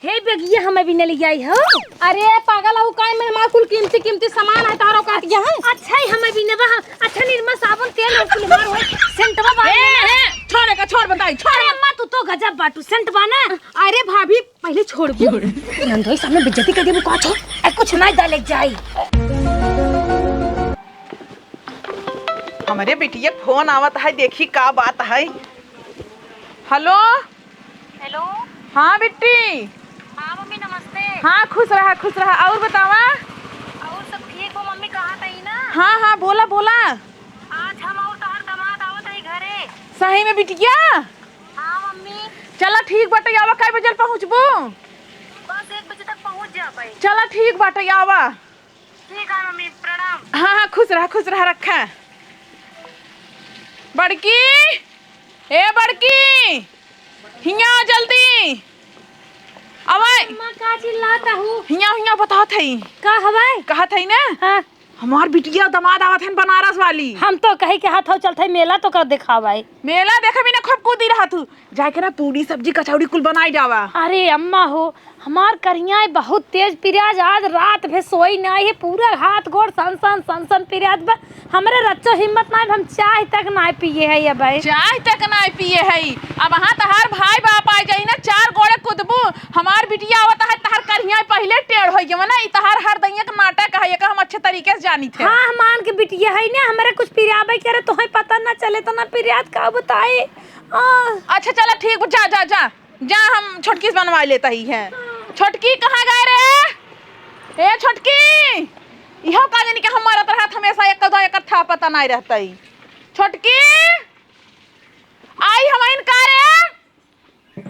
हे बेगिया हमें भी न ले आई हो। अरे पागल हो काय में हमार कुल कीमती कीमती सामान है तारो काट गया है। अच्छा ही हमें भी नेबा। अच्छा निर्मा साबुन तेल और कुल मार होए सेंटवा बा छोड़े का छोड़ बताई छोड़। अरे अम्मा तू तो गजब बाटू सेंट बाना। अरे भाभी पहले छोड़ दो। नंदोई सामने बेइज्जती कर देबू का छो ए कुछ नहीं डाले जाई। हमारे बिटिया फोन आवत है देखी का बात है। Hello hello. हाँ बिट्टी। हाँ मम्मी नमस्ते। हाँ खुश रहा और बतावा। और सब ठीक हो मम्मी कहाँ तई ना। हाँ बोला आज हम और तोहर दामाद आवत है घरे। सही में बिटिया। हाँ मम्मी। चला ठीक बाटे आवा कै बजे पहुँचबो। बस 1 बजे तक पहुँच जा पाई। चला ठीक बाटे आवा। ठीक है मम्मी प्रणाम। हाँ खुश रहा रखा। बड़की ए बड़की हिया जल्दी आवाई। अम्मा का चिल्लाता हूँ हिया बताओ थई का हवाई कहा थई ना। हां हमार बिटिया दामाद आवत है बनारस वाली। हम तो कहे के हाथ चलते मेला तो कर दिखावाई। मेला देखे भी ना खूब कूदी रहा तू जाके ना पूरी सब्जी कचौड़ी कुल बनाई जावा। अरे अम्मा हो हमार करिया बहुत तेज पिरियाज आज रात भे सोई नहीं है पूरा हाथ गोड़ सन पिरियाज बा। हमरे रच्चो हिम्मत नहीं हम चाय तक नहीं पिए है ये भाई। चाय तक नहीं पिए है अब वहाँ तहार भाई बाप आ जाई ना 4 गोड़े कुदबू। हमार बिटिया आवत है तहार करिया पहले टेढ़ हो गया ना। तहार हर दैया का नाटक है का हम अच्छे तरीके से जानी थे। हाँ मान के बिटिया है ना हमारे कुछ पिरियाबे करे तो पता ना चले तो ना पिरियाज का बताए। अच्छा चला ठीक जा हम छोटकी से बनवा लेता ही है। छोटकी कहाँ गए रे ए छोटकी इहो का जानी कि हमारा तरह हमेशा एक दो एक था पता नहीं रहता ही। छोटकी आई हमाइन का रे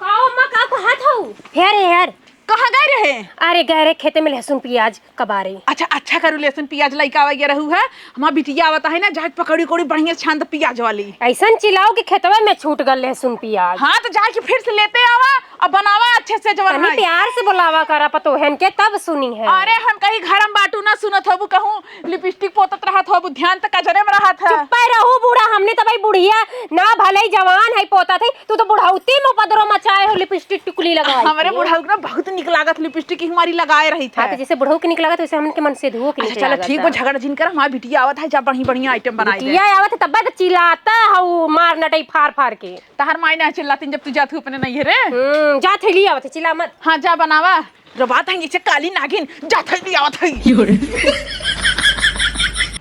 काओ अम्मा का को हाथ हो यार कहाँ गए रहे। अरे गहरे खेते में लहसुन प्याज कबारे। अच्छा करू लहसुन प्याज लइका वगैरह रहू है। हमार बिटिया आवता है ना जाके पकौड़ी कोड़ी बढ़िया छान प्याज वाली। ऐसा चिल्लाओ कि खेतवा में छूट गल लहसुन प्याज। हाँ तो जाके फिर से लेते आवा और बनावा अच्छे से जवन है। प्यार से बुलावा करा पतोहन के तब सुनी है। अरे हम कहीं घर में बाटू ना सुनत होबू कहूँ लिपस्टिक पोतत रहत होबू ध्यान तक कजरे में रहत है। चुप रहू बूढ़ा हमने तो भाई बुढ़िया ना भले जवान है पोता थे तू तो बुढ़ाउती में उपद्रव मचाए हो लिपस्टिक टिकुली लगाई। हमारे बुढ़ाऊ ना बहुत निक लागत लिपस्टिक की हमारी लगाए रही थी। तो जैसे बुढ़ऊ के निक लागत वैसे हमके मन से धुओ के निक चलो ठीक वो झगड़ा जिन कर हमारी बिटिया आवत है जा बढ़िया आइटम बनाई दे। बिटिया आवत तब तो चिल्लाता हऊ मार नटई फाड़ के। तहर मायने चिल्लाती जब तू जात अपने नहीं है रे। जा थैली आवत चिल्ला मत। हाँ जा बनावा जो बात है इसे काली नागिन जा थैली आवत है।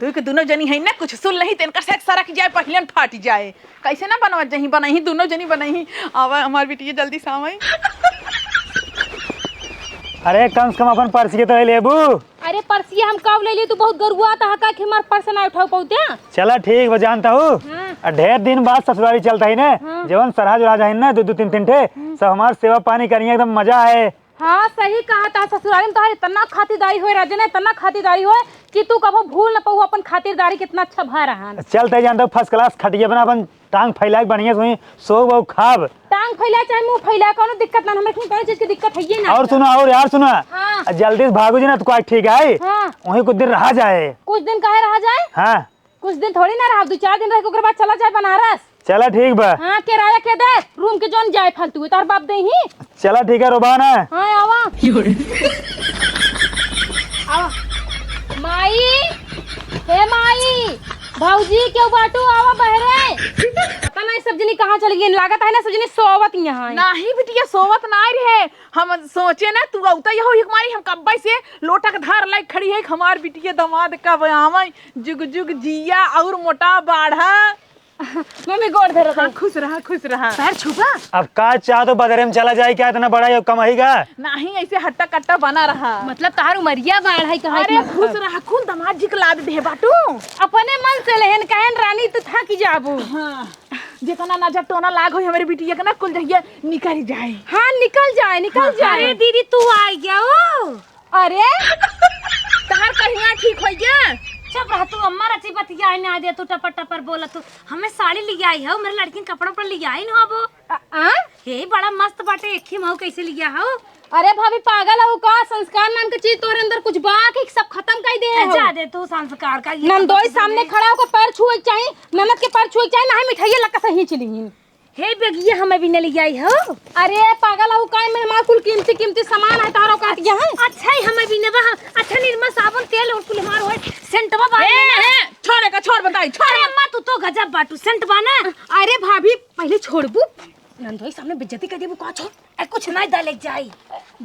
तू के दोनों जनी है ना कुछ सुन नहीं तेनका से सरक जाए पहले फाट जाए कैसे ना बनवा जही बनाई दोनों जनी बनाई आवा हमार बिटिया जल्दी सामई। अरे कम से कम अपन पर्स के तो लेबू। अरे पर्सिया हम कब ले ली तू बहुत गरुआ था का कि हमार पर्स ना उठाओ पौते। चला ठीक वो जानता हूँ ढेर दिन बाद ससुराली चलता ही ना जवन सरहा जुड़ा जाए ना 2-2 3-3 ठे सब हमार सेवा पानी करिए एकदम मजा है। हाँ सही कहा था ससुराल में तो इतना खातिरदारी हो राजन इतना खातिरदारी हो कि तू कभी भूल न पाऊ अपन खातिरदारी कितना अच्छा भा रहा। चलते जानता हूँ फर्स्ट क्लास खटिया बना अपन टांग फैला बढ़िया से सो बहु खाब टांग फैला चाहे मुंह फैला कोनो दिक्कत ना हमें कोई चीज की दिक्कत है ही ना। और सुनो और यार सुनो हाँ। जल्दी से भागो जी ना तो कोई ठीक है। हाँ। वहीं कुछ दिन रहा जाए। कुछ दिन काहे रहा जाए। हाँ कुछ दिन थोड़ी ना रहा 2-4 दिन रह के बाद चला जाए बनारस। चला ठीक बा। हाँ किराया के दे रूम के जोन जाए फालतू तार बाप दे ही। चला ठीक है रोबाना। हाँ आवा आवा माई हे माई भौजी क्यों बाटू आवा बहरे। पता नहीं सब्जी कहाँ चली गई लागत है ना सब्जी सोवत यहाँ नहीं बिटिया सोवत ना रहे हम सोचे ना तू औता हो हमारी हम कब्बे से लोटा के धार लाइक खड़ी है हमार बिटिया दामाद का बयाम जुग जुग जिया और मोटा बाढ़ा। मम्मी गोड़ धर हाँ, खुश रहा पैर छुपा। अब का चाह तो बदरे में चला जाए क्या इतना बड़ा कमाई का नहीं ऐसे हट्टा कट्टा बना रहा मतलब तार उमरिया बाढ़ है कहा। अरे खुश रहा खून दामाद जी के लाद दे बाटू अपने मन से लेहन कहन रानी तो था कि जाबू। हाँ जितना ना जब टोना लाग हो हमारे बिटिया का ना कुल जहिया निकल जाए। हाँ निकल जाए। अरे दीदी तू आ गया ओ। अरे तहार कहिया ठीक हो गया। चुप रह तू अम्मा रची बतिया ना दे तू टपर बोला तू हमें साड़ी ले आई है मेरे लड़की कपड़ा पर ले आई ना वो। हे बड़ा मस्त बाटे एक ही महू कैसे लिया हो। अरे भाभी पागल हो का संस्कार नाम की चीज तोरे अंदर कुछ बा के सब खत्म कर दे हो। जा दे तू संस्कार का नंदोई सामने खड़ा होकर पैर छुए चाहिए ननद के पैर छुए चाहिए ना ही मिठाई लगा सही चली। हे बेगिया हमें भी न ले आई हो। अरे पागल हो काय में हमार कुल कीमती कीमती सामान है तारो काट गया है। अच्छा ही हमें भी ने अच्छा निर्मा साबुन तेल और कुल हमार होए सेंटवा बा। छोड़े का छोड़ बताई छोड़। अरे अम्मा तू तो गजब बाटू सेंट बाना। अरे भाभी पहले छोड़बू नंदोई सामने बेइज्जती कर देबू का छो ए कुछ नहीं डाले जाई।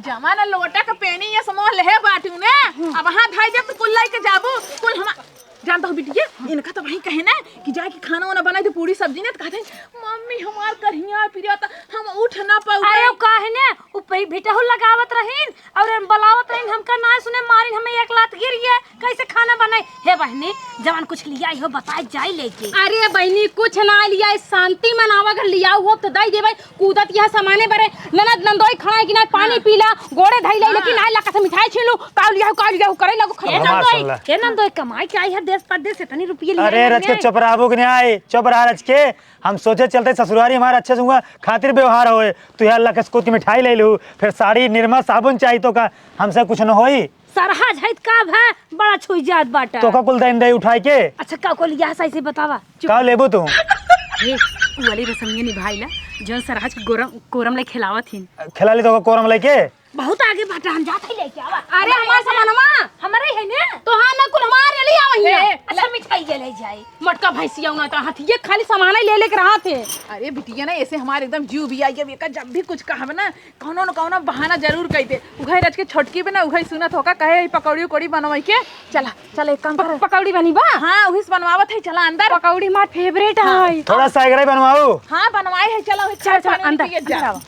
जमाना लोटा का पेनी ये समोह ले बाटू ने अब वहां धाई दे तो कुल लाई के जाबू कुल हम जानता हो बिटिया इनका तो वही कहे ना कि जाए कि खाना वाना बनाई तो पूरी सब्जी ने तो कहते मम्मी हमार करिया पिरिया त हम उठ ना पाऊ। अरे काहे ने उ पे भिटहु लगावत रहीन और बलावत रहीन हमका ना सुने मारिन हमें एक लात गिर गया कैसे खाना बनाई। हे बहनी जवान कुछ लिया हो बताई जाई लेके। अरे बहनी कुछ ना लिया शांति मनावा अगर लिया हो तो दई देबे कूदत यह सामाने बरे ननद नंदोई खाए कि ना पानी पीला गोड़े धई ले लेकिन आई लका से मिठाई छीलू का लिया करे लगो के नंदोई कमाई के आई है देश परदेश से तनी रुपये लिया। अरे रच के चुप रहो कि नहीं आए चुप रहा रच के हम सोचे चलते ससुरारी हमारा अच्छे से हुआ खातिर व्यवहार होए तू यार अल्लाह के स्कूटी मिठाई ले लू फिर साड़ी निर्मा साबुन चाहिए तो का हमसे कुछ न होई। सरहा झैत का भा बड़ा छुई जात बाटा तो का कुल दिन दे उठाई के। अच्छा का को लिया सही से बतावा। का लेबू तू ए वाली रसमिया निभाईला जो सरहज कोरम ले खिलावत हिन खिला ली तो का कोरम लेके बहुत आगे बाटा हम जात ही लेके आवा। अरे हमार सामानमा हमारे है ने तो हां ना कुल हमारे ले आवही अच्छा मिठाई ले ले जाए मटका भैंसिया ना तो हाथ ये खाली सामान ही ले लेके रहा थे। अरे बिटिया ना ऐसे हमारे एकदम जीव भी आई है जब भी कुछ कहब ना कौनो न कौनो बहाना जरूर कह दे उघई रच के छोटकी भी ना उघई सुनत होका कहे पकौड़ी उकौड़ी बनवाई के चला चल एक काम कर पकौड़ी बनी बा। हां उही से बनवावत है चला अंदर पकौड़ी मार फेवरेट है। थोड़ा सा एगराई बनवाओ। हां बनवाई है चलो चल अंदर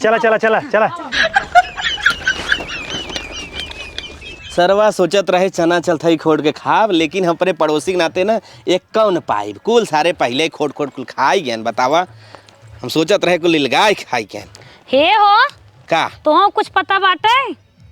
चला चला चला चला। सरवा सोचत रहे चना चलथई खोट के खाब लेकिन हम अपने पड़ोसी के नाते ना एक कौन पाइब कुल सारे पहले खोट खोट कुल खाई गए बतावा हम सोचत रहे कुल लगाए खाई गए। हे हो का तो हम कुछ पता बाटे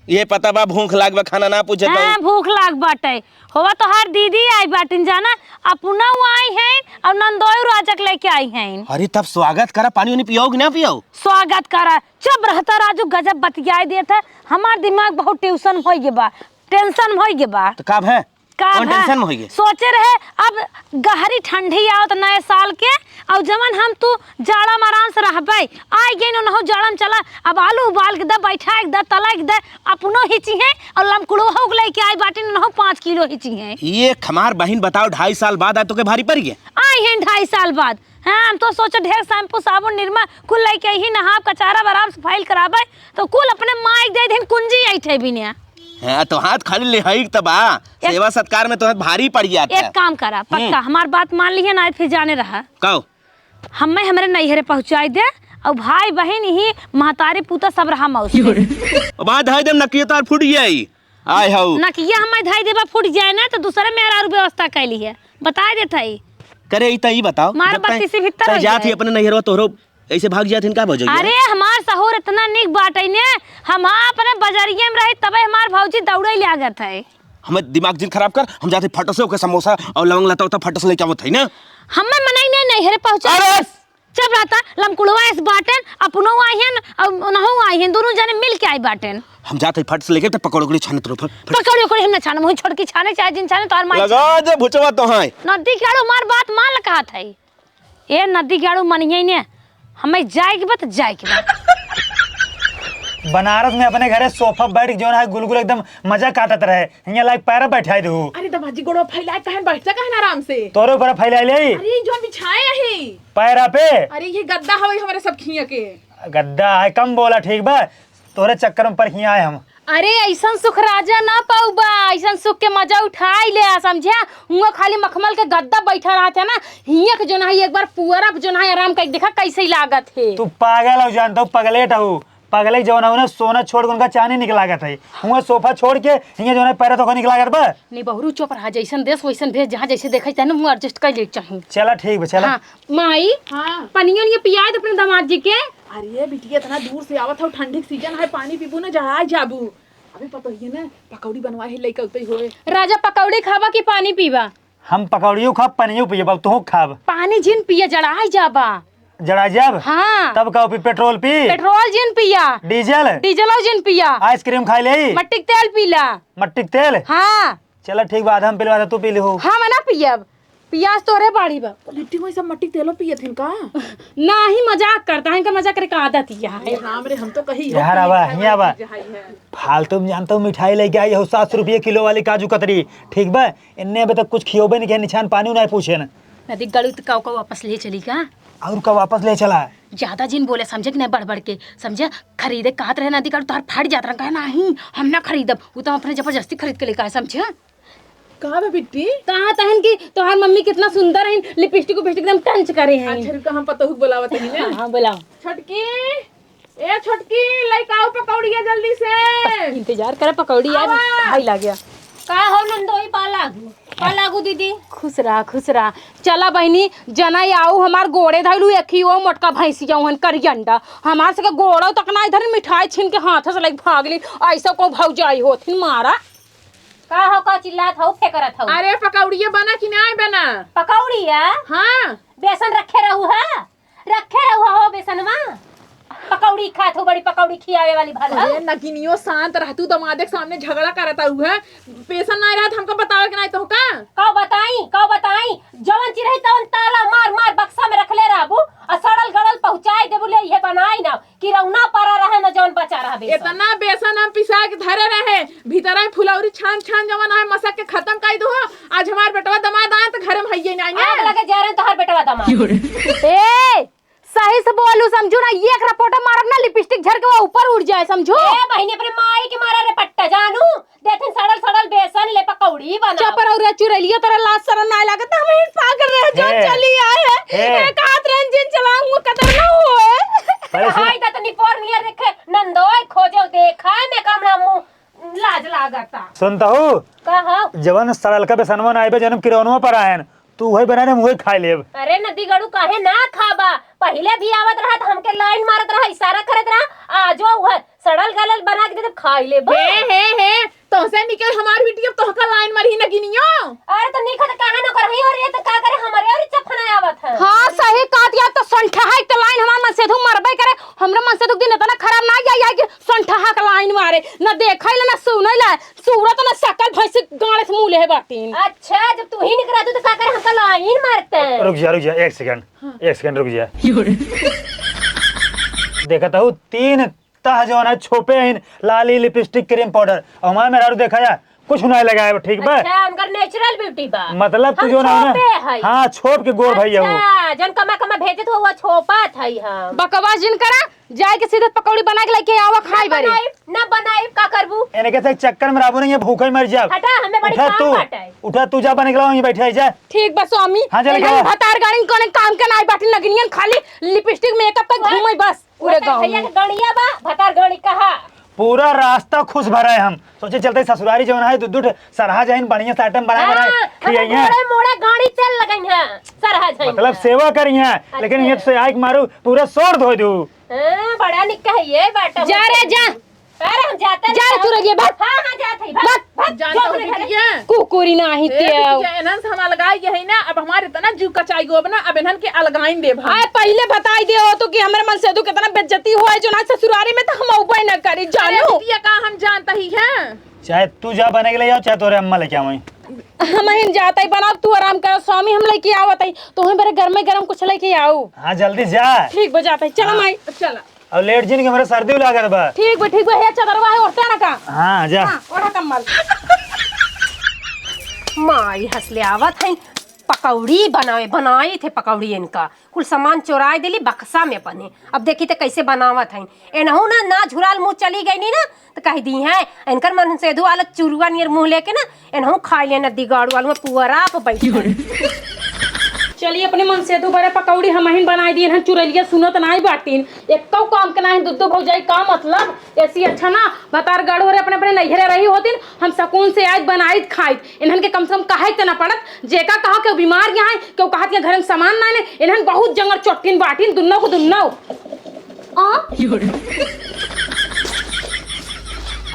ये पता बा भूख लाग बा खाना ना पूछत हां भूख लाग बाटे होवा तो हर दीदी आई बाटिन जाना अपना आई हैं और नंदोई राजक लेके आई हैं। अरे तब स्वागत करा पानी वानी पियो कि ना पियो स्वागत करा चुप रहता राजू गजब बतियाई देता हमार दिमाग बहुत ट्यूशन हो गए बा टेंशन हो गए बा। तो कब है कौन टेंशन में हो गए सोचे रहे अब गहरी ठंडी आवत नए साल के और जमन हम तू जाड़ा में आराम से रहबे आई गई न जाड़ा में चला अब आलू उबाल के दे बैठा के दे तला के दे अपनो हिची है और लमकुड़ो हो गले के आई बाटी न 5 किलो हिची है। ये खमार बहन बताओ 2.5 साल बाद आ तो के भारी पड़ गया आई हैं 2.5 साल बाद। हाँ हम तो सोचे ढेर शैम्पू साबुन निरमा कुल लेके ही नहा कचारा आराम से फाइल कराबे तो कुल अपने माइक दे दिन कुंजी आई थे बिना हां तो हाथ खाली ले हई तबा सेवा सत्कार में तो भारी पड़ गया था। एक काम करा पक्का हमार बात मान ली है ना फिर जाने रहा कहो हमें हमारे नैहरे पहुंचाई दे और भाई बहन ही महतारी पुता सब रहा मौसी बात धाई देम नकिया तार फूट गई आय हौ नकिया हमें धाई देबा फूट जाए ना तो दूसरे मेरा व्यवस्था कैली है बता देता ही करे ई त ई बताओ मार बत्ती से भीतर हो जात ही अपने नैहरवा तोहरो ऐसे भाग जाथिन का भौजी। अरे हमार सहुर इतना निक बाटे ने हम अपने बजरिये में रही तबे हमार भौजी दौड़े ले आगत है। हमें दिमाग जिन खराब कर हम जाते फट से ओके समोसा और लवंग लता उता फट से लेके आवत है ना हमें मनाई नहीं नैहरे पहुंचा जब रहता लमकुड़वा इस बाटन अपनो आई हैं और नहु आई हैं दोनों जने मिल के आई बाटन हम जाते फट से लेके तब पकौड़ी छाने तो पकौड़ी कोड़ी हम न छाने मोहि छोड़ के छाने चाहे जिन छाने तो और मार लगा दे भुचवा तो है नदी गाड़ो मार बात मान ल कहा था ए नदी गाड़ो मनिए ने हमें जाए के बाद जाए के बाद बनारस में अपने घरे सोफा बैठ जो है गुलगुल एकदम मजा काटत रहे यहाँ लाइक पैरा बैठाई दू। अरे दबाजी गोड़ो फैलाए कहन बैठ जा कहन आराम से तोरे ऊपर फैला ले अरे जो बिछाए है पैरा पे। अरे ये गद्दा हवे हमारे सब खिया के गद्दा है कम बोला ठीक बा तोरे चक्कर में पर हिया आए हम। अरे ऐसा सुख राजा ना पाऊबा ऐसा सुख के मजा उठाई ले समझा हुआ खाली मखमल के गद्दा बैठा रहा था ना हिया के जो ना एक बार पूरा जो ना आराम कर देखा कैसे लागत है। तू पागल हो जानता हूँ पगलेट हूँ पगले जो ना सोना छोड़ के उनका चांदी निकला गया था हुआ सोफा छोड़ के हिया जो ना पैरा तो निकला कर बा नहीं बहुरू चुप रहा जैसन देश वैसन भेज जहाँ जैसे देखा जाए ना मुँह एडजस्ट कर ले चाहिए। चला ठीक है चला। हाँ माई हाँ पनियों ये पियाए तो अपने दामाद जी के। अरे बिटिया इतना दूर से आवत हो ठंडी सीजन है पानी पीबू ना जहाज जाबू अभी पता ही ना पकौड़ी बनवाए लेके उतई होए राजा पकौड़ी खाबा कि पानी पीबा। हम पकौड़ियों खाब पनियो पिए बाब तू खाब पानी जिन पिया जड़ाई जाबा जड़ा जब हाँ तब का पी पेट्रोल पी पेट्रोल जिन पिया डीजल डीजल जिन पिया आइसक्रीम खाई ले मट्टी तेल पीला मट्टी तेल। हाँ चला ठीक बात हम पिलवा तू पी ले हो। हाँ मना पियब पियाज तोरे बाड़ी बा। लिट्टी में सब मट्टी तेलो पिए थिन का ना ही मजाक करता है, इनका मजाक करे का आदत ही है। राम रे हम तो कही यार आवा हिया बा फालतू में जानता हूँ मिठाई लेके आई हो 700 रुपये किलो वाली काजू कतरी, ठीक बा। इन्ने अभी तक कुछ खियोबे नहीं किया, निशान पानी नहीं पूछे ना। नदी गलू तो काऊ का वापस ले चली का। और का वापस ले चला है। ज्यादा जिन बोले समझे कि नहीं, बढ़ बढ़ के समझे। खरीदे कहत रहे नदी का तार फाड़ जात रहा, कहा नहीं हम ना खरीदब, वो तो अपने जबरदस्ती खरीद के लेकर आए समझे। कहाँ बे बिट्टी कहा तहन की तोहार मम्मी कितना सुंदर है, लिपस्टिक एकदम टंच करे हैं। अच्छा रुका हम पता बुलावत है ना। हाँ बुलाओ। छोटकी ए छोटकी लाइक आओ पकौड़िया जल्दी से। इंतजार करे पकौड़ी यार, भाई ला गया। का हो नंदोई पा लागू दीदी। खुश रहा। चला बहनी जना आओ हमार गोड़े धैलू एखी ओ मोटका भैंसिया हन करियंडा हमार से गोड़ो तक ना इधर मिठाई छीन के हाथ से लाइक भागली, ऐसा को भौजाई होथिन मारा। का हो का चिल्लात हो फेकरत हो। अरे पकौड़िया बना कि नहीं बना? पकौड़िया हाँ बेसन रखे रहू हो बेसनवा। पकौड़ी खात हो, बड़ी पकौड़ी खियावे वाली भला। अरे नगिनियो शांत रहतू, दमादे के सामने झगड़ा करता हुआ है। पेशन नहीं रहत हमको बतावे कि नहीं तो का का बताई जवन चीज रही तवन ताला मार बक्सा में रखले रहबू आ सड़ल गड़ल पहुंचाई देबू ले ये बनाई ना कि रौना परा रहे ना जवन बचा रहा बेसन। इतना बेसन हम पिसा के धरे रहे, भीतर में फुलौरी छान जवन है मसक के खत्म कर दो। आज हमार बेटवा दमाद आए तो घर में हइये नहीं आग लगे जा रहे तोहर बेटवा दमाद। ए सही से बोलू समझू ना, ये रपोटा मारब ना लिपस्टिक झर के वो ऊपर उड़ जाए समझो। ए बहिनी अपने माई के मारा रे पट्टा जानू देथिन सड़ल बेसन ले पकौड़ी बना। चपर और चुरैलिया तेरा लाश सरन ना लागत हम इन पागल रह जो चली आए है एक हाथ रंजन चलाऊंगा कदर ना होए। आई त निपोर नियर रखे नंदोई खोजो देखा मैं कामना मुंह लाज लागता। सुनता हूँ कहा जवन सड़ल का बेसनवा ना आए जन्म किरोनवा पर आयन तू वही बनाने मुँह खाई लेब। अरे नदी गड़ू काहे ना खाबा, पहले भी आवत रहा हमके लाइन मारत रहा, इशारा करत रहा, आजो वह सड़ल गलल बना के दे खाई ले। हे तो से निकल हमार वीडियो तो का लाइन मरही नगिनियो। अरे तो निखत काहे न करही और ये तो का करे हमारे और चफना आवत है। हां सही काट या तो संठा है तो लाइन हमार मन से धु मरबे करे, हमरा मन से दुख दिन इतना खराब ना जाई कि संठा का लाइन मारे न देखैला न सुनैला सूरत न सकल भैंस गाड़े से मुंह ले बाटीन। अच्छा जब तू ही निकरा तू तो का करे हमका लाइन मारते। रुक जा 1 सेकंड रुक जा। देखता हूँ 3 तह जो है छोपे हैं लाली लिपस्टिक क्रीम पाउडर और हमारे मेरा देखा जा कुछ नहीं लगाया ठीक बा। अच्छा हमकर नेचुरल ब्यूटी बा मतलब तू जो ना हाँ छोप के गोर भैया अच्छा जन कमा भेजे तो वो छोपत है हम बकवास जिन करा जाए के सीधे पकौड़ी बना के लेके आवा खाई बारे ना बनाई का करबू एने के चक्कर में राबू नहीं है भूखे मर जा। हटा हमें बड़ी काम बाटे। उठा तू जा बने के बैठे जा। ठीक बा स्वामी। हां चल के भतार गाड़ी कोने काम के नाई बाटी लगनियन खाली लिपस्टिक मेकअप पे घूमई बस पूरे गांव में। भैया के गणिया बा भतार गणी कहा पूरा रास्ता खुश भरा है। हम सोचे चलते ससुरारी जवन है दूध सरहा जाइन बढ़िया से आइटम बना खियाइए मोड़ा गाड़ी चल लगई है सरहा जाइन मतलब सेवा करी है लेकिन ये से आइक मारू पूरा सोर धो दू। बड़ा निक्का है ये बेटा जा रे जा। अरे हम जाते जा रे तू रे बात। हां जात है भाग जानता हूं बिटिया कुकुरी नहीं ते एनन से हम अलगाई है ना। अब हमारे इतना जीव कचाई गो बना अब एनन के अलगाइन दे भाई। पहले बताई दे हो तो कि हमरे मन से तू कितना बेइज्जती हुआ है जो ना ससुरारी में तो हम उपाय न करी जानो। बिटिया का हम जानता ही है चाहे तू जा बने के ले जाओ चाहे तोरे अम्मा लेके आवई। हम हिन जाता ही बनाओ तू आराम कर स्वामी हम लेके आवत है तो हम बड़े घर में गरम कुछ लेके आओ। हां जल्दी जा। ठीक बजाता है चल माई चला अब लेट जिन के मेरे सर्दी लागत बा। ठीक बा हे चदरवा है औरता ना का। हां जा ओढ़ा कम्बल। माई हंसले आवत है पकौड़ी बनाई थे पकौड़ी इनका कुल सामान चोराई दिली बक्सा में बने। अब देखी तो कैसे बनावत है एनहू ना झुराल मुँह चली गई नी ना तो कह दी है इनकर मन से धु वाला चुरुआ नियर मुँह लेके ना एनहू खाई लेना दिगाड़ वालू पुअरा पे बैठ। चलिए अपने मन से तो बड़े पकौड़ी हम हिन बनाई दिए हन चुरैलिया सुनत नहीं बाटीन एक काम के नहीं दुद्दो भौजाई का मतलब ऐसी अच्छा ना बतार गड़ हो रे अपने अपने नैहरे रही होतिन हम सकून से आज बनाई खाई इन्हन के कम से कम कहे त ना पड़त जेका कहा के बीमार यहाँ है क्यों कहा के घर में सामान ना ले इन्हन बहुत जंगल चोटिन बाटीन दुन्नो को दुन्नो।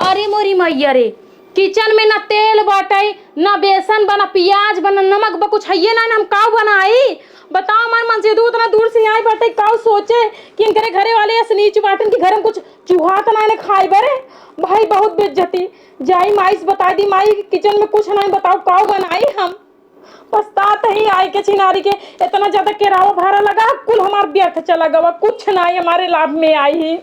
अरे मोरी मैया रे किचन में ना तेल बाटे ना बेसन बना प्याज बना नमक बा कुछ है ना हम काव बनाई बताओ हमार मन से उतना दूर से आई बाटे काव सोचे कि इनके घरे वाले ऐसे नीच बाटन के घर में कुछ चूहा तो ना खाए बरे भाई बहुत बेइज्जती जाई माई से बता दी माई किचन में कुछ नहीं बताओ काव बनाई हम पछतात ही आए के चिनारी के इतना ज्यादा केरावा भाड़ा लगा कुल हमार व्यर्थ चला गवा कुछ नहीं हमारे लाभ में आई ही।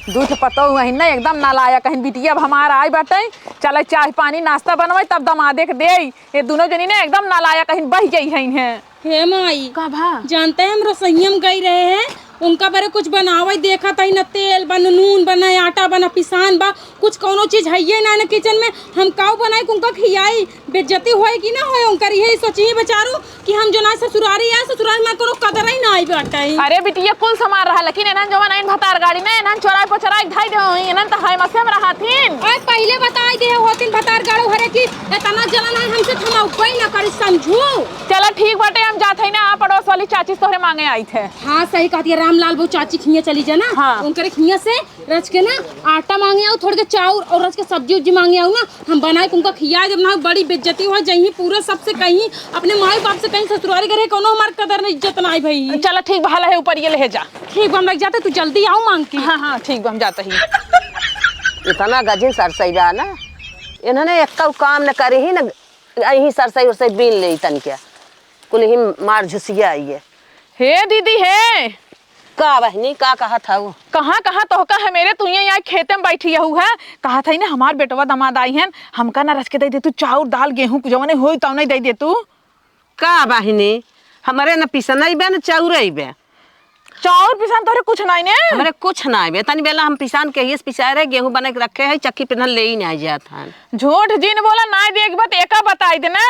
दूध पतो वही ना एकदम नालायक कहीं बिटिया अब हमारा आई बाटे चले चाय पानी नाश्ता बनवाई तब दमादे के दे ये दोनों जनी ने एकदम नालायक कहीं बह गई है। हे माई का भा जानते हैं हम रसोईया में गई रहे हैं उनका बारे कुछ बनावे देखा था न तेल बन नून बना आटा बना पिसान बा कुछ कोनो चीज है ये ना किचन में हम काऊ बनाए उनका खियाई बेइज्जती होए कि ना होए उनकर यही सोची बेचारू कि हम जो ना ससुरारी है ससुरारी में कोनो कदर ही ना आई बाटा है। अरे बिटिया कुल समार रहा लेकिन एनन जो बनाइन भतार गाड़ी में एनन चोराई पचराई धाई दे एनन त हाय मसे में रहाथिन ओए पहले बताई दे होतिन भतार गाड़ो हरे की इतना जलन है हमसे थमा कोई ना करी समझू। चलो ठीक बाटे हम जात है ना पड़ोस वाली चाची तोहरे मांगे आई थे। हाँ सही कहती है रामलाल वो चाची खिया चली जाना हाँ। उनके खिया से रच के ना आटा मांगे आओ थोड़े के चाउर और रच के सब्जी उब्जी मांगे आओ ना हम बनाए उनका खिया जब ना बड़ी बेइज्जती हो जाई पूरा सबसे कहीं अपने माई बाप से कहीं ससुरारी करे कोनो हमार कदर नहीं इज्जत ना आई भाई। चलो ठीक भाला है ऊपर ये ले जा ठीक हम लग जाते तू जल्दी आओ मांग के। हाँ ठीक हम जाते ही इतना गजे सरसई रहा ना इन्होंने एक काम न करे ही ना यही सरसई उरसई बीन ले तन क्या कुल ही मार झुसिया आई है। हे दीदी है का बहनी का कहा था वो कहाँ कहाँ तो का है मेरे तू यहाँ खेते में बैठी हूँ है कहा था ना हमार बेटवा दमाद आई है हमका ना रच के दे दे तू चाउर दाल गेहूँ जवने हो तब नहीं दे दे तू का बहनी हमारे न पिसन बे न चाउर बे चाउर पिसान तोरे कुछ नहीं ने हमारे कुछ ना बे तनी बेला हम पिसान के ही पिसाए रहे गेहूं बना के रखे है चक्की पिन्हल ले ही नहीं जात है। झूठ जिन बोला ना देख बात एका बताई दे ना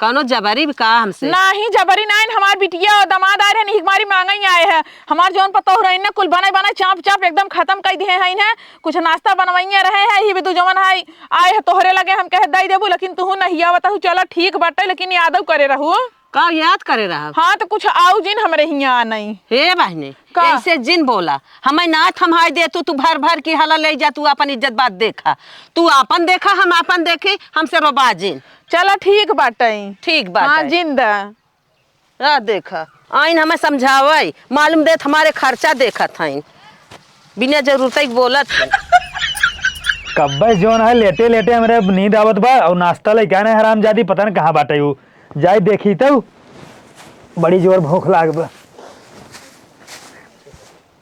कौनो जबरी भी कहा हमसे नहीं जबरी नहीं हमार बिटिया और दमाद आए रहे हमारी मांगा ही आए हैं हमार जौन पतो रही ना कुल बनाए बनाए चाप चाप एकदम खत्म कर दिए हैं कुछ नाश्ता बनवाइए रहे हैं ही भी तू जवन है आए है तोहरे लगे हम कह दई देबू लेकिन तू नहीं आवत हूँ चलो ठीक बाटे लेकिन यादव करे रहू का याद करे रहा। हाँ तो कुछ आओ जिन हमरे यहाँ नहीं हे बहनी ऐसे जिन बोला हमें ना थमाई दे तू भर भर की हाला ले जा तू अपन इज्जत बात देखा तू अपन देखा हम अपन देखे हमसे रोबा जिन चलो ठीक बाटे ठीक बात हाँ है। जिंदा देखा आइन हमें समझावे मालूम देत हमारे खर्चा देखा था बिना जरूरत ही बोलत कब्बे जोन है लेटे लेटे हमरे नींद आवत बा और नाश्ता लेके आने हरामजादी पता न कहाँ बाटे हूँ जाए देखी तो बड़ी जोर भूख लाग बा।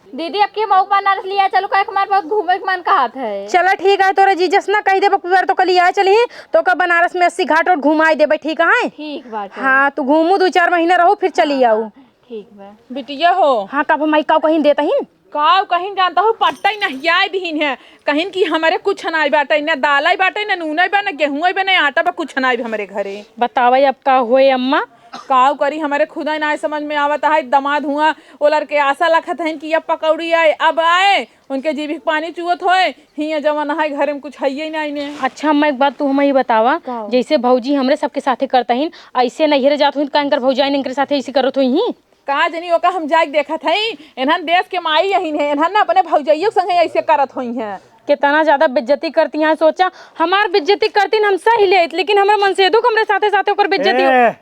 दीदी अब की मऊ बनारस लिया चलो का हमारे पास घूमे के मन का हाथ है। चलो ठीक है तोरा जीजस ना कही दे बार तो कल आ चली तो का बनारस में 80 घाट और घुमाई देबे ठीक है। ठीक बात है। हाँ तू घूमू 2-4 महीने रहो फिर चली आओ। ठीक बा बिटिया हो हाँ कब माई का कहीं देता ही काव कहीं जानता हूँ पट्टा ही नहीं आए दीन है कहीं की हमारे कुछ ना बाटे न दाल ही बाटे न नून बा न गेहूं बा न आटा बा कुछ ना हमारे घरे बतावा अब का होए अम्मा काव करी हमारे खुदा ना समझ में आवता है दमाद हुआ वो लड़के आशा लखत है कि अब पकौड़ी आए अब आए उनके जीभ पानी चुवत होए हिया जवन है घर में कुछ है ही नहीं ने। अच्छा अम्मा एक बात तू हमें ही बतावा जैसे भौजी हमरे सबके साथे करता ही ऐसे नहीं जात हुई कांकर भौजाई इनके साथे ऐसे करत हुई कहा जनी ओका हम जाके देखा था इन्हन देश के माई यही है इन्हन अपने भौजाइयों संगे ऐसे करत हुई हैं कितना ज्यादा बेइज्जती करती हैं सोचा हमार बेइज्जती करती हम सही ले लेकिन हमरा मन से दुख हमरे साथे साथे ऊपर बेइज्जती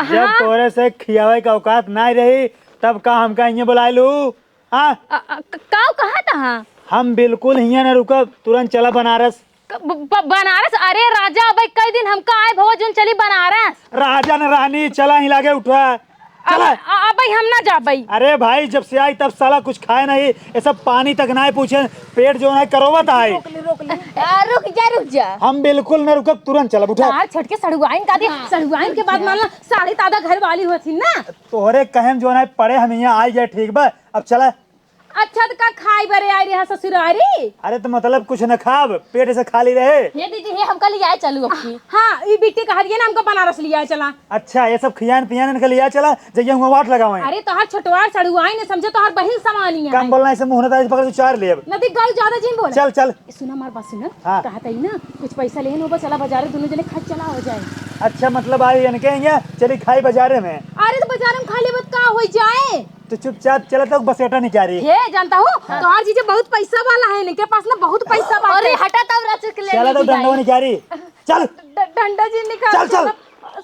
जब तोरे से खियावे का औकात ना रही तब का हमका इन्हें बुलाए लू। हाँ काऊ कहा था हम बिल्कुल हियां न रुकब तुरंत चला बनारस। बनारस अरे राजा अब कई दिन हमका आए भोजन चली बनारस राजा न रानी चला ही लागे उठा चला। अब हम ना जा भाई। अरे भाई जब से आई तब साला कुछ खाए नहीं ये सब पानी तक ना पूछे पेट जो है करोवत आए। रुक जा हम बिल्कुल न रुकब तुरंत चला उठा। यार छटके सड़ुआइन का दे सड़ुआइन के बाद मानला साड़ी तादा घर वाली होती ना तोहरे कहम जो है पड़े हम यहाँ आई जाए ठीक बा अब चला। अच्छा तो का खाई बरे आई रे ससुरारी। अरे तो मतलब कुछ न खाब पेट से खाली रहे। ये दीदी ये हमका ले आए चलू अब हाँ ये बिट्टी कहा ना हमको बनारस लिया चला। अच्छा ये सब खियान पियान के लिया चला जइया हुआ वाट लगावे। अरे तोहर छटवार सड़ुआई ने समझे तोहर बहिन समानी है कम बोलना ऐसे मुंह न पकड़ के चार ले अब। नदी गाल ज्यादा जिन बोला। चल चल सुना हमार बात सुना हाँ। कहता ही ना कुछ पैसा लेन होगा चला बाजार दोनों जने खर्च चला हो जाए। अच्छा मतलब आई इनके यहाँ चली खाई बाजारे में। अरे तो बाजार में खा ले बत का हो जाए तो चुपचाप चला तक बस एटा नहीं क्या रही। ये जानता हूँ तोहर जीजे बहुत पैसा वाला है इनके पास ना बहुत पैसा वाला। अरे हटा तब रच के ले चला तो डंडा नहीं क्या रही। चल डंडा जी निकाल चल चल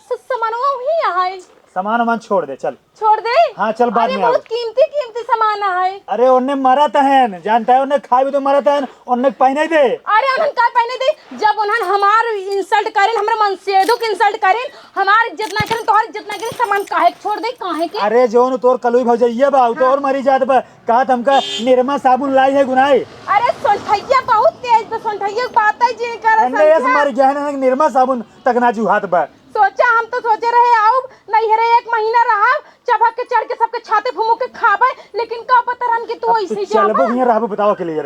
सामानवा ही यहाँ सामान वामान छोड़ दे चल। छोड़ दे। हाँ चल बाद अरे में आओ। बहुत कीमती सामान है। अरे उन्ने मरा तहन जानता है, उन्ने खाई भी तो मरा तहन, उन्ने पहने दे। अरे उन्हन का पहने दे, जब उन्हन हमार इंसल्ट करें, हमरे मनसेदो के इंसल्ट करें, हमार जितना करें तोहर जितना करें, सामान काहे के छोड़ दे, काहे के? अरे जोन तोर कलुई भौजैया बा तो और मरी जात बा, कहा हमका निरमा साबुन लाई है गुनाई। अरे सोंठैया बहुत तेज बा, सोंठैया के बात है जिन कर अन्ने ऐसे मर गया है निरमा साबुन तक ना जुहात बा। सोचा हम तो सोचे रहे आओ नहीं रे 1 महीना रहा चबक के चढ़ के सबके छाते फुमो के खाबे, लेकिन का पता रहन कि तू ऐसे चलबो हियां रहबो बताओ के लिए।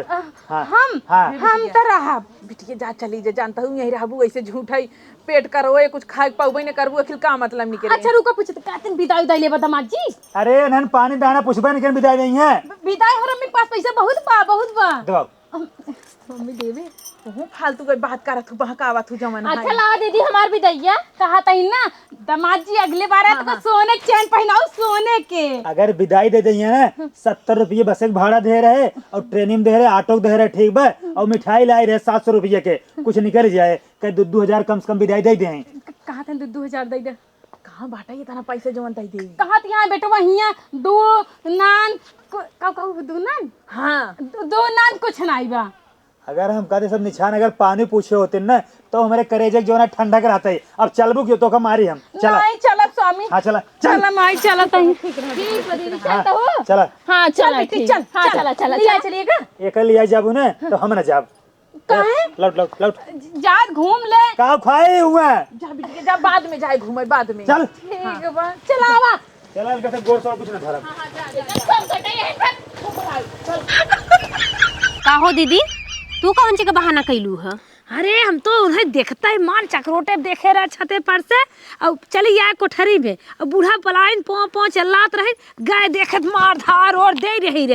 हां हम तो रहा बिटिया जा चली जा, जानता हूँ यही रहबू ऐसे झूठ है पेट करो कुछ खाए पाऊबे ने करबू अखिल का मतलब नहीं करे। अच्छा रुको पूछत कातन विदाई दई ले दामाद जी। अरे नन पानी दाना पुछबे नहीं बिदाई नहीं है। विदाई हो मेरे पास पैसा बहुत बा दो मम्मी देवे तू फालतू कोई बात करत हूँ बहकावत हूँ जमन। अच्छा ला दीदी हमार विदैया कहा तही ना दामाद जी अगले बार आए तो सोने के चैन पहनाओ सोने के। अगर विदाई दे दी है ना 70 रुपये बस एक भाड़ा दे रहे और ट्रेनिंग दे रहे ऑटो दे रहे ठीक बा, और मिठाई लाई रहे 700 रुपये के, कुछ निकल जाए कहीं 2,000 कम से कम विदाई दे दें। कहा था 2,000 दे दे कहाँ बाटा ये तना पैसे जमन तई दे। कहा यहाँ बेटवा हियां 2 नान का 2 नान। हाँ 2 नान कुछ नहीं बा। अगर हम कहते सब निशान अगर पानी पूछे होते ना तो हमारे करेजे जो है ठंडा कराता है। अब चलबू क्यों तो का मारी हम चला। नहीं चला स्वामी। हाँ चला चला माई चला तही ठीक है दीदी चलता हो। चला हाँ चल बेटी चल हाँ चला चलिएगा एक लिया जाबू ना तो हम ना जाब। काहे लौट लौट लौट जात घूम ले का खाए हुआ जा बिटिया जा, बाद में जाए घूमे बाद में। चल ठीक बा चलावा चला कहते गोर सौ कुछ ना धरम। का हो दीदी तू कौन ची का बहाना कैलू है? अरे हम तो उन्हें देखता है मान चक्रोटे देखे रहे छते पर से, और चली आए कोठरी में, और बूढ़ा पलायन पौ चलात रहे, गाय देखत मार धार और दे रही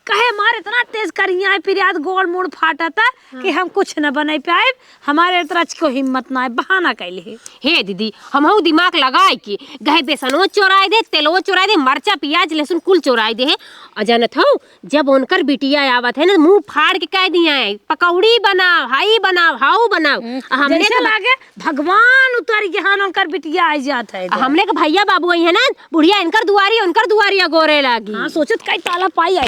कहे मारे इतना तेज करिया फिर याद गोल मुड़ फाटा था कि हम कुछ न बने पाए, हमारे तरह को हिम्मत ना है, बहाना कैले। हे दीदी हम दिमाग लगाए कि गहे बेसनो चोराए दे, तेलो चोराए दे, मरचा प्याज लहसुन कुल चोराए दे। अजनत हो जब उनकर बिटिया आवत है ना मुंह फाड़ के कह दिया है पकौड़ी बनाओ हाई बनाओ हाउ बनाओ। हमने जैसे लागे भगवान उतर के हान उनकर बिटिया आ जात है। हमने के भैया बाबू आई है ना बुढ़िया इनकर दुआरी गोरे लागी। हाँ सोचत कई ताला पाई आई।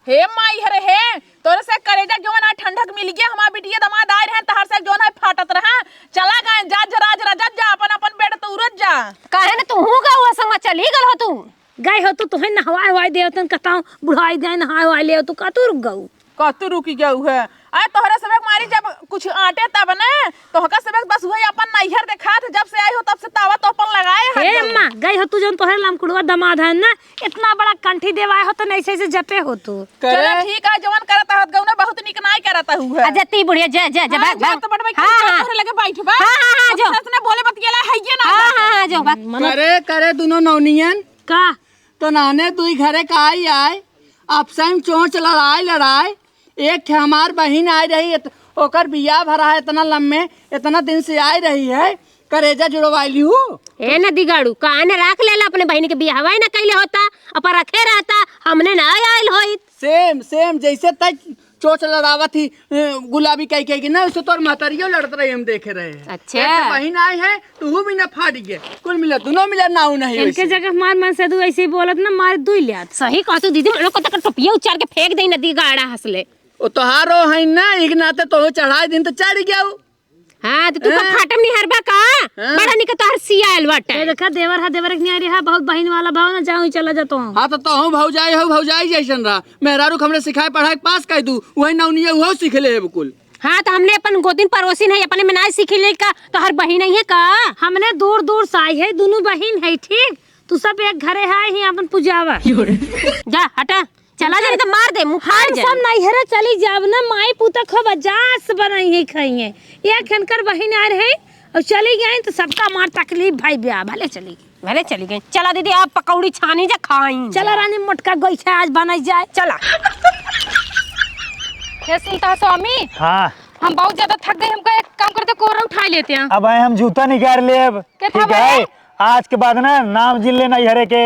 हे माई हरे हे तोरे से करेजा जो ना ठंडक मिल गया, हमार बिटिया दमाद आए रहे तहर से जो ना फाटत रहा। चला गए जा जरा जा अपन अपन बेटा तो उरत जा। काहे ना तू का हुआ संग चली गल हो तू गए हो तो तुम्हें नहवाए दे तन कहता बुढ़ाई दे नहाए ले तो का तू रुक गऊ कतु रुकी गऊ है। अरे तोहरा सबक मारी जब कुछ आटे तब न तोहका सबक बस वही अपन नैहर देखा था, जब से आई हो तब से तावा तो अपन लगाए है। हे अम्मा गई हो तू जन तोहरे लमकुड़वा दमाद है ना, इतना बड़ा कंठी देवाए हो तो नहीं से जपे हो तू। चलो ठीक है जवन करता हो गऊ ना बहुत निक नाय करता हुआ। अजती बुढ़िया जा भाग तो बड़ भाई हां तोहरे लगे बैठ बा। हां जो ससुर ने बोले बतियाला है ये ना। हां जो भाग करे दोनों नौनियन का तो नाने तू घरे का आए आपसे चोंच लड़ाई एक हमार बहन आई रही ओकर बियाह भरा है इतना लम्बे इतना दिन से आई रही है करेजा जुड़वाई हूँ। ए न दिगाड़ू काने राख लेला अपने बहन के बियाह ना कैले होता अपन रखे रहता हमने ना आयल होई। सेम जैसे तक चोच लड़ावत थी गुलाबी कह के ना उससे तोर महतरियो लड़त रही हम देखे रहे हैं। अच्छा बहन आई है तो वो भी ना फाट गए कुल मिला दोनों मिला ना नहीं इनके जगह मार मन से तू ऐसे ही बोलत ना मार दुई लियात। सही कहतू दीदी लोग को तक टोपिया उचार के फेंक दे नदी गाड़ा हंसले ओ तोहारो है ना एक नाते तो चढ़ाई दिन तो चढ़ गया। हाँ तो तू का फाटम नहीं हरबा का बड़ा निक तोहर सियाल बाटे। ए देखा देवर के नहीं आ रही है बहुत बहन वाला भाव ना जाऊं चला जाता हूं। हाँ तो हूँ भौजाई जैसन रहा मेहरारू हमने सिखाए पढ़ाई पास कर दू वही नौनिया वो सीख ले बिल्कुल। हाँ तो हमने अपन गोदिन पड़ोसिन है अपने में ना सीख ले का तो हर बहन है का हमने दूर दूर से आई है दोनों बहन है ठीक तू सब एक घरे है ही अपन पूजावा जा हटा चला जाने तो मार दे मुंह फाड़ जा। सब नैहरे चली जाब ना माई पुता खूब जास बनाई है खाइए एक खनकर बहन आ रहे और चली गई तो सबका मार तकलीफ भाई ब्याह भले चली गई। चला दीदी आप पकौड़ी छानी जा खाई। चला रानी मोटका गोईठा आज बनाई जाए चला। हे सुनता स्वामी हाँ हम बहुत ज्यादा थक गए हमको एक काम करते कोरा उठा लेते हैं। अब आए हम जूता निकाल ले अब ठीक है आज के बाद ना नाम जिल लेना हरे के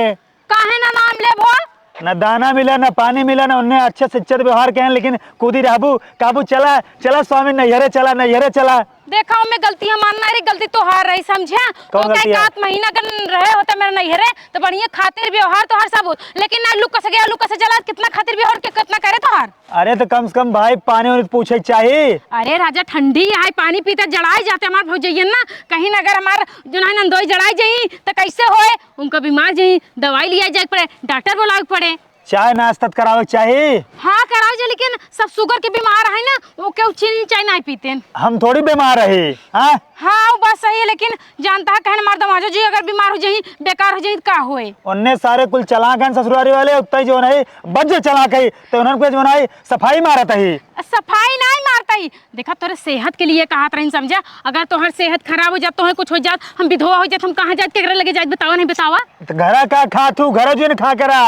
काहे ना नाम ले भो न दाना मिला न पानी मिला न उन्हें अच्छे से अच्छे व्यवहार कहें लेकिन कूदी रहबू काबू चला स्वामी नैहरे चला देखा मैं गलती है मानना रे गलती तो हार रही समझा कौन तो गलती है? एक महीना कर रहे होता मेरा नहीं है तो बढ़िया खातिर व्यवहार तो हर सब हो लेकिन ना लुक से गया लुक से चला कितना खातिर व्यवहार के कितना करे तो हार। अरे तो कम से कम भाई पानी वानी पूछे चाहिए। अरे राजा ठंडी है पानी पीते जड़ाए जाते हमारे भौजैया ना कहीं ना अगर हमार जो है नंदोई जड़ाई जाई तो कैसे होए उनको बीमार जाई दवाई लिया जाए पड़े डॉक्टर बुलाए पड़े चाय नाश्ता करावे चाहिए। हाँ कराओ जे लेकिन सब शुगर के बीमार है ना वो क्यों चीनी चाय नहीं पीते हैं। हम थोड़ी बीमार रही। हाँ हाँ वो बात सही है लेकिन जानता है कहने मार दमाजो जी अगर बीमार हो जाई बेकार हो जाई का होए उनने सारे कुल चला गए ससुरारी वाले उतना ही जो है बज चला गई तो उन्होंने जो है सफाई मारत ही सफाई नहीं मारता ही देखा तोरे सेहत के लिए कहा रही समझा अगर तोहर सेहत खराब हो जात तो कुछ हो जात हम विधवा हो जात हम कहाँ जात केकरे लगे जात बतावा नहीं बतावा तो घरा का खा तू घर जो खा करा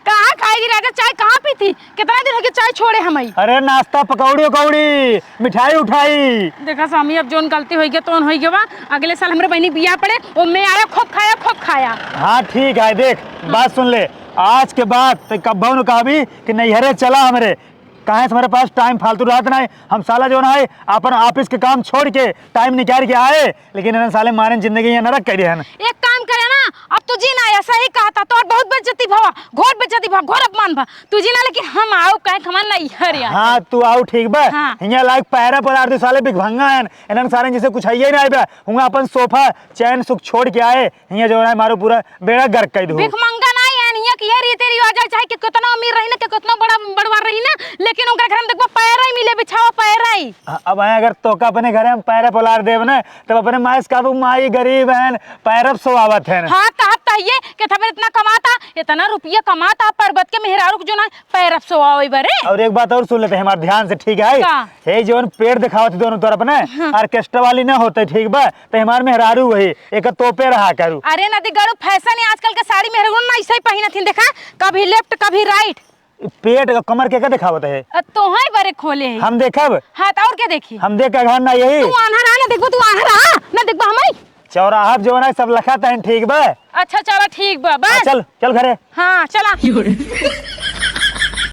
कहाँ खाएगी राजा चाय कहाँ पीती कितना दिन हो गया चाय छोड़े हमारी। अरे नाश्ता पकौड़ी उकौड़ी मिठाई उठाई देखा स्वामी अब जोन गलती हो गया तो हो गया अगले साल हमारे बहनी बिया पड़े वो मैं आया खूब खाया। हाँ ठीक है देख बात सुन ले आज के बाद तो कब्बा कहा भी कि नैहरे चला हमारे कहाँ से हमारे पास टाइम फालतू रहता नहीं हम साला जो है अपन ऑफिस के काम छोड़ के टाइम निकाल के आए लेकिन इन्हें साले मारे जिंदगी यहाँ नरक कर दिया। एक काम करे ना अब तू जी ना ऐसा ही कहा था तो और बहुत बेइज्जती भवा घोर बेइज्जती भवा घोर अपमान भा तू जी ना लेकिन हम आओ कहे खमान नहीं हरिया। हाँ तू आओ ठीक बा हाँ। यहाँ लाइक पैरा पदार्थ दे साले भिखभंगा हैं इन्हें सारे जिसे कुछ है ही नहीं बा हुआ अपन सोफा चैन सुख छोड़ के आए यहाँ जो है मारो पूरा बेड़ा गर्क कर दो भिखमंगा नहीं है नहीं कि ये रीति रिवाज है चाहे कि कितना अमीर रही ना कि कितना बड़वा रही ना लेकिन उनका घर में देखो पैरा ही मिले बिछावा पैरा ही। अब आए अगर तो का अपने घर में पैरा पलार देव ना तब अपने माइस काबू माई गरीब हैं पैरब सोआवत है। हाँ कहब चाहिए कि था इतना कमाता इतना रुपया कमाता पर्वत के मेहरारू जो ना पैरब सोआवे बरे। और एक बात और सुन लेते हैं हमारे ध्यान से ठीक है हे जोन पेड़ दिखावत दोनों तरफ ना ऑर्केस्ट्रा वाली ना होते ठीक बा तो हमारे मेहरारू वही एक तोपे रहा करू। अरे नदी गड़ू फैशन है आजकल के साड़ी मेहरारू ना ऐसे ही पहना थी देखा कभी लेफ्ट कभी राइट पेट कमर के दिखावत है तो है बरे खोले है। हम देखब हाँ तो और क्या देखी हम देख घर ना यही तू आन्हरा ना देखबो तू आन्हरा ना देखबो हमारी चौराहा जो है सब लखा था ठीक बा। अच्छा चलो ठीक बा बस चल चल घरे हाँ चला।